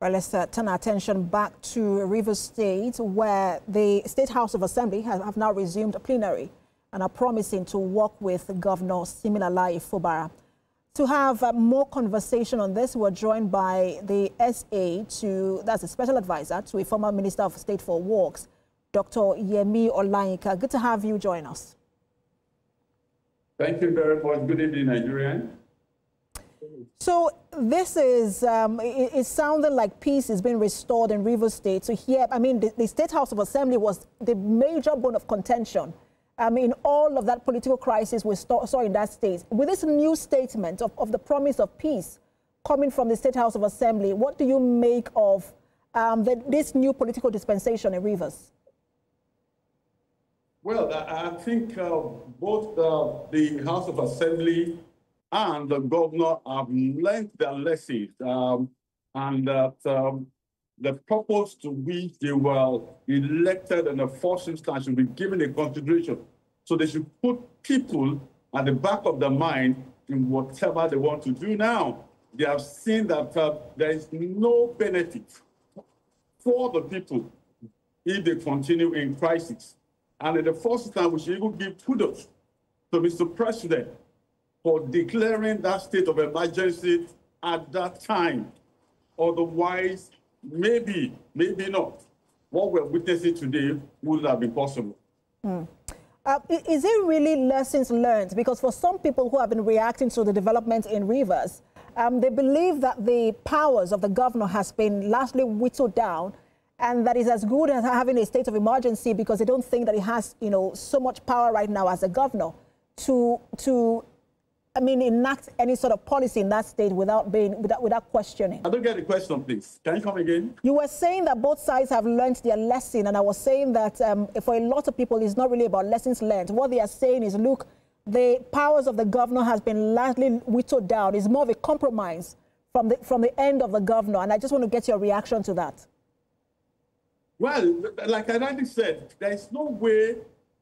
Well, let's turn our attention back to Rivers State, where the State House of Assembly have now resumed plenary and are promising to work with Governor Siminalayi Fubara. To have more conversation on this, we're joined by the that's a special advisor to a former Minister of State for Works, Dr. Yemi Olayinka. Good to have you join us. Thank you very much. Good evening, Nigerian. So this is, it's sounding like peace is being restored in Rivers State. So here, I mean, the State House of Assembly was the major bone of contention. I mean, all of that political crisis we saw in that state. With this new statement of the promise of peace coming from the State House of Assembly, what do you make of this new political dispensation in Rivers? Well, I think both the House of Assembly and the governor have learned their lessons, and that the purpose to which they were elected in the first instance should be given a consideration. So they should put people at the back of their mind in whatever they want to do now. They have seen that there is no benefit for the people if they continue in crisis. And in the first instance, we should even give kudos to Mr. President for declaring that state of emergency at that time. Otherwise, maybe not. What we're witnessing today would have been possible. Is it really lessons learned? Because for some people who have been reacting to the development in Rivers, they believe that the powers of the governor has been largely whittled down, and that is as good as having a state of emergency because they don't think that he has, so much power right now as a governor to enact any sort of policy in that state without questioning. I don't get the question, please. Can you come again? You were saying that both sides have learned their lesson, and I was saying that for a lot of people, it's not really about lessons learned. What they are saying is, look, the powers of the governor has been largely whittled down. It's more of a compromise from the end of the governor, and I just want to get your reaction to that. Well, like I already said, there is no way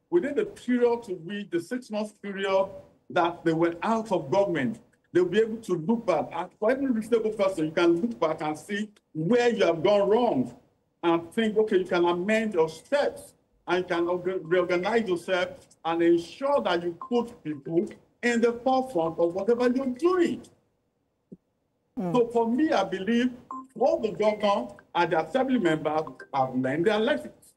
within the period to which the 6 months period that they were out of government, they'll be able to look back. For any reasonable person, you can look back and see where you have gone wrong and think, okay, you can amend your steps and you can reorganize yourself and ensure that you put people in the forefront of whatever you're doing. So for me, I believe all the governor and the assembly members have learned their lessons.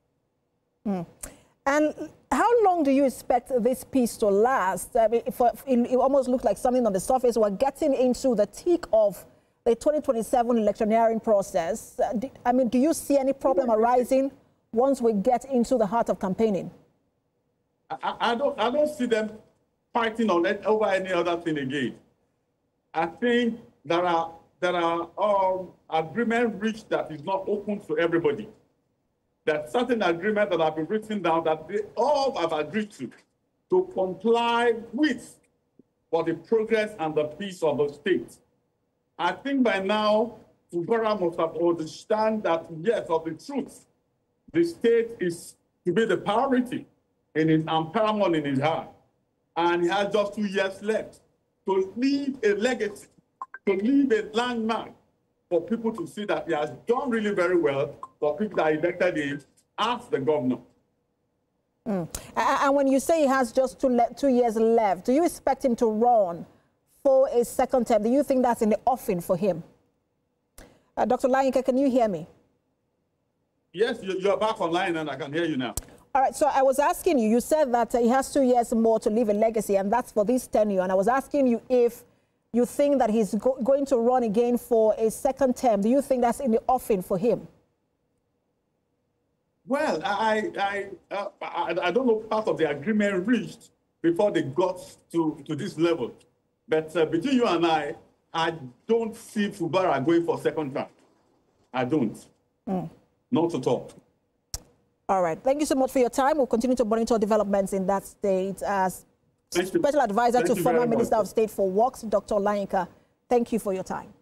And how long do you expect this peace to last? I mean, it almost looks like something on the surface. We're getting into the thick of the 2027 electioneering process. Do you see any problem arising once we get into the heart of campaigning? I don't see them fighting on it over any other thing again. I think there are agreement reached that is not open to everybody. That certain agreements that have been written down that they all have agreed to comply with for the progress and the peace of the state. I think by now, Fubara must have understand that, yes, of the truth, the state is to be the priority and paramount in his heart. And he has just 2 years left to leave a legacy, to leave a landmark for people to see that he has done really very well for people that elected him as the governor. And when you say he has just 2 years left, do you expect him to run for a second term? Do you think that's in the offing for him? Dr. Olayinka, can you hear me? Yes, you're back online and I can hear you now. All right, so I was asking you, you said that he has 2 years more to leave a legacy, and that's for this tenure. And I was asking you if you think that he's going to run again for a second term. Do you think that's in the offing for him? Well, I don't know part of the agreement reached before they got to this level. But between you and I don't see Fubara going for second term. I don't. Not at all. All right. Thank you so much for your time. We'll continue to monitor developments in that state. As Special Advisor to former Minister of State for Works, Dr. Olayinka, thank you for your time.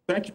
Thank you.